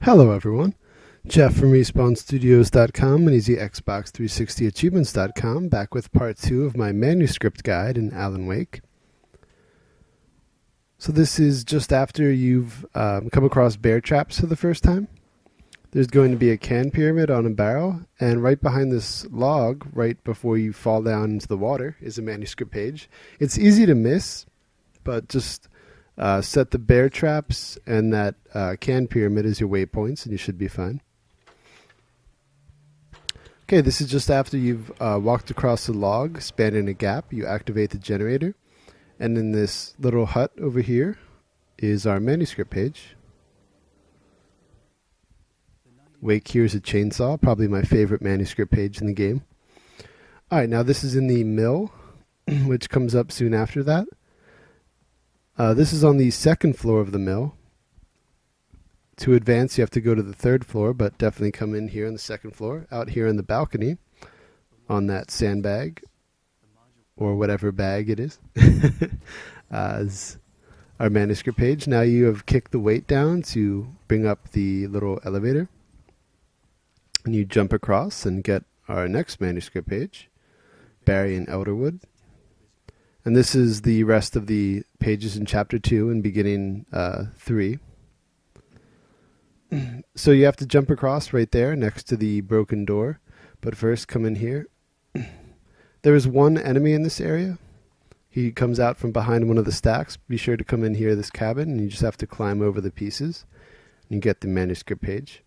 Hello everyone, Jeff from RespawnStudios.com and EasyXbox360Achievements.com back with part 2 of my manuscript guide in Alan Wake. So this is just after you've come across bear traps for the first time. There's going to be a can pyramid on a barrel, and right behind this log, right before you fall down into the water, is a manuscript page. It's easy to miss, but just set the bear traps and that can pyramid as your waypoints, and you should be fine. Okay, this is just after you've walked across the log, spanning a gap. You activate the generator, and in this little hut over here is our manuscript page. Wake here's a chainsaw, probably my favorite manuscript page in the game. Alright, now this is in the mill, which comes up soon after that. This is on the second floor of the mill. To advance, you have to go to the third floor, but definitely come in here on the second floor. Out here in the balcony, on that sandbag, or whatever bag it is, is our manuscript page. Now you have kicked the weight down to bring up the little elevator. And you jump across and get our next manuscript page, Barry and Elderwood. And this is the rest of the pages in Chapter 2 and beginning 3. So you have to jump across right there next to the broken door. But first, come in here. There is one enemy in this area. He comes out from behind one of the stacks. Be sure to come in here, this cabin, and you just have to climb over the pieces. And you get the manuscript page.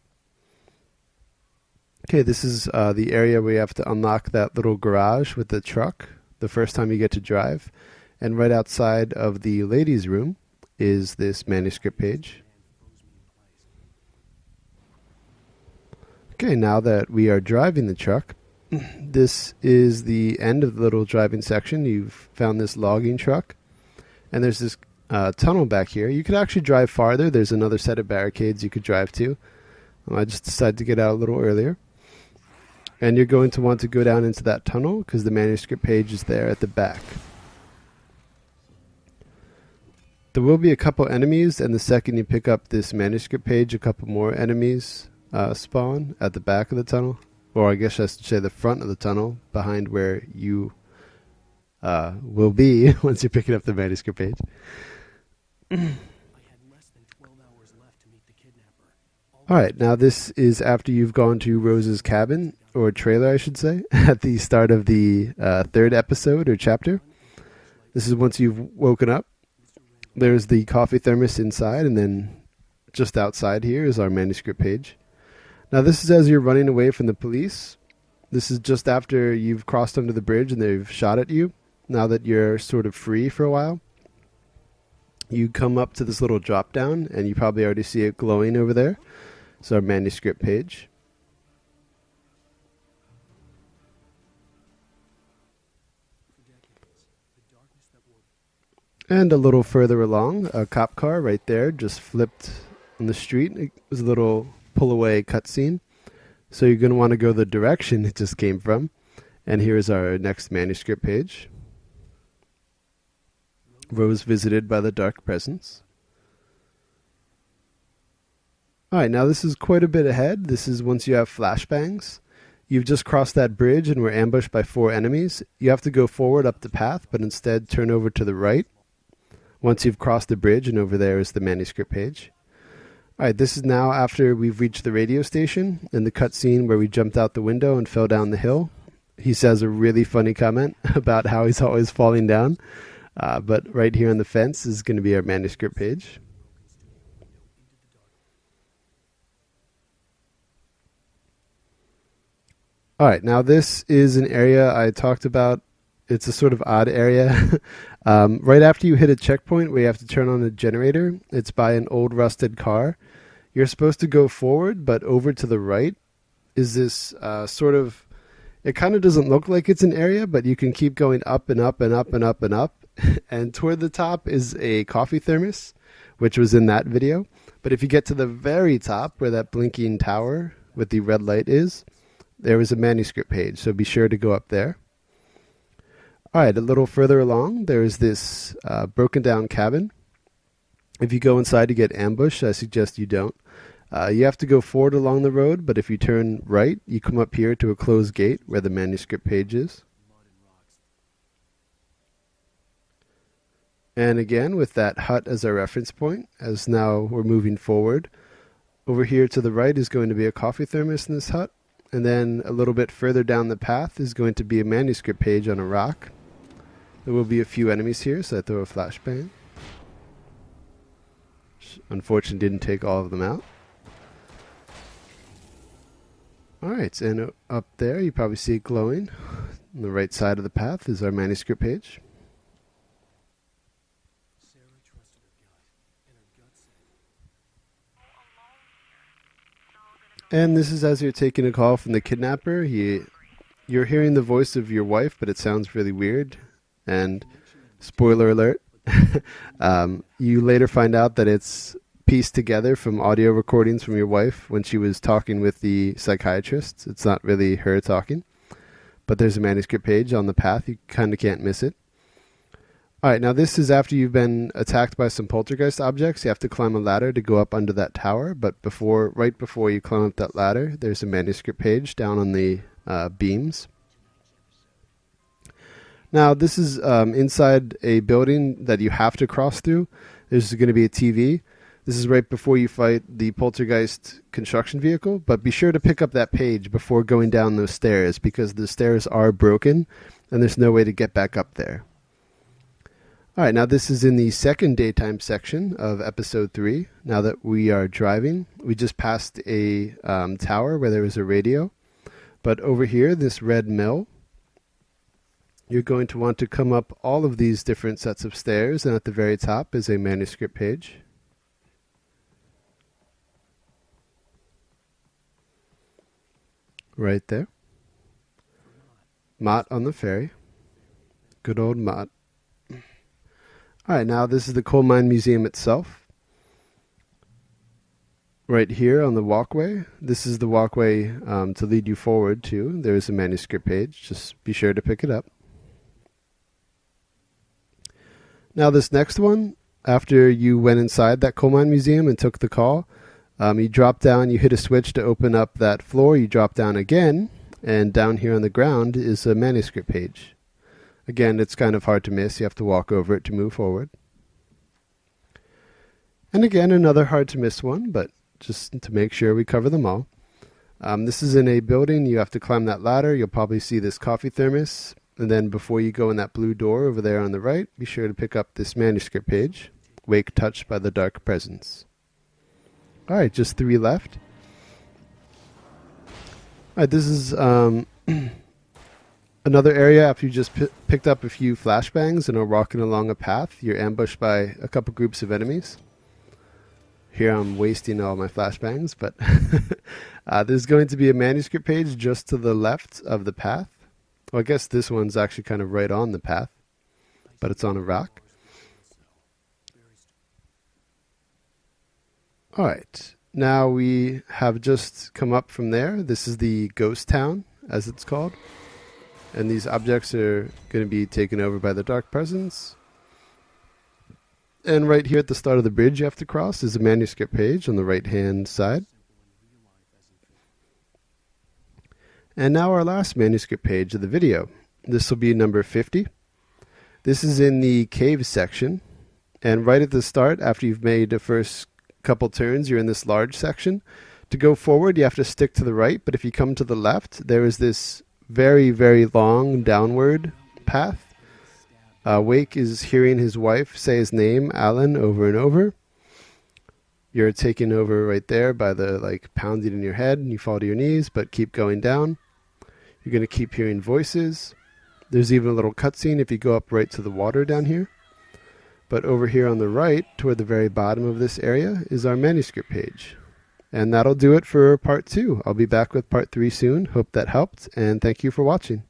Okay, this is the area where you have to unlock that little garage with the truck the first time you get to drive. And right outside of the ladies' room is this manuscript page. Okay, now that we are driving the truck, this is the end of the little driving section. You've found this logging truck, and there's this tunnel back here. You could actually drive farther. There's another set of barricades you could drive to. I just decided to get out a little earlier. And you're going to want to go down into that tunnel because the manuscript page is there at the back. There will be a couple enemies, and the second you pick up this manuscript page, a couple more enemies spawn at the back of the tunnel. Or I guess I should say the front of the tunnel, behind where you will be once you're picking up the manuscript page. Alright, now this is after you've gone to Rose's cabin, or trailer I should say, at the start of the third episode or chapter. This is once you've woken up. There's the coffee thermos inside, and then just outside here is our manuscript page. Now this is as you're running away from the police. This is just after you've crossed under the bridge and they've shot at you. Now that you're sort of free for a while. You come up to this little drop down, and you probably already see it glowing over there. It's our manuscript page. And a little further along, a cop car right there just flipped on the street. It was a little pull-away cutscene. So you're going to want to go the direction it just came from. And here's our next manuscript page. Rose visited by the dark presence. Alright, now this is quite a bit ahead. This is once you have flashbangs. You've just crossed that bridge and were ambushed by 4 enemies. You have to go forward up the path, but instead turn over to the right. Once you've crossed the bridge, and over there is the manuscript page. Alright, this is now after we've reached the radio station, in the cutscene where we jumped out the window and fell down the hill. He says a really funny comment about how he's always falling down. But right here on the fence is going to be our manuscript page. Alright, now this is an area I talked about. It's a sort of odd area. Right after you hit a checkpoint where you have to turn on a generator, it's by an old rusted car. You're supposed to go forward, but over to the right is this sort of... It kind of doesn't look like it's an area, but you can keep going up and up and up and up and up. And toward the top is a coffee thermos, which was in that video. But if you get to the very top where that blinking tower with the red light is, there is a manuscript page, so be sure to go up there. Alright, a little further along, there is this broken down cabin. If you go inside to get ambushed, I suggest you don't. You have to go forward along the road, but if you turn right, you come up here to a closed gate where the manuscript page is. And again, with that hut as our reference point, as now we're moving forward, over here to the right is going to be a coffee thermos in this hut. And then a little bit further down the path is going to be a manuscript page on a rock. There will be a few enemies here, so I throw a flashbang. Unfortunately, didn't take all of them out. Alright, and up there you probably see it glowing. On the right side of the path is our manuscript page. And this is as you're taking a call from the kidnapper. You're hearing the voice of your wife, but it sounds really weird. And spoiler alert, you later find out that it's pieced together from audio recordings from your wife when she was talking with the psychiatrist. It's not really her talking, but there's a manuscript page on the path. You kind of can't miss it. All right, now this is after you've been attacked by some poltergeist objects. You have to climb a ladder to go up under that tower, but right before you climb up that ladder, there's a manuscript page down on the beams. Now this is inside a building that you have to cross through. There's going to be a TV. This is right before you fight the poltergeist construction vehicle, but be sure to pick up that page before going down those stairs, because the stairs are broken and there's no way to get back up there. Alright, now this is in the second daytime section of episode 3. Now that we are driving, we just passed a tower where there was a radio. But over here, this red mill, you're going to want to come up all of these different sets of stairs, and at the very top is a manuscript page. Right there. Mott on the ferry. Good old Mott. Alright, now this is the coal mine museum itself. Right here on the walkway, this is the walkway to lead you forward to. There is a manuscript page. Just be sure to pick it up. Now this next one, after you went inside that coal mine museum and took the call, you drop down, you hit a switch to open up that floor, you drop down again, and down here on the ground is a manuscript page. Again, it's kind of hard to miss. You have to walk over it to move forward. And again, another hard to miss one, but just to make sure we cover them all. This is in a building. You have to climb that ladder. You'll probably see this coffee thermos. And then before you go in that blue door over there on the right, be sure to pick up this manuscript page, Wake Touched by the Dark Presence. All right, just 3 left. All right, this is another area after you just picked up a few flashbangs and are walking along a path. You're ambushed by a couple groups of enemies. Here I'm wasting all my flashbangs, but there's going to be a manuscript page just to the left of the path. Well, I guess this one's actually kind of right on the path, but it's on a rock. All right, now we have just come up from there. This is the ghost town, as it's called. And these objects are going to be taken over by the dark presence. And right here at the start of the bridge you have to cross is a manuscript page on the right-hand side. And now our last manuscript page of the video. This will be number 50. This is in the cave section. And right at the start, after you've made the first couple turns, you're in this large section. To go forward, you have to stick to the right. But if you come to the left, there is this very, very long downward path. Wake is hearing his wife say his name, Alan, over and over. You're taken over right there by the pounding in your head, and you fall to your knees, but keep going down. You're going to keep hearing voices. There's even a little cutscene if you go up right to the water down here. But over here on the right, toward the very bottom of this area, is our manuscript page. And that'll do it for part 2. I'll be back with part 3 soon. Hope that helped, and thank you for watching.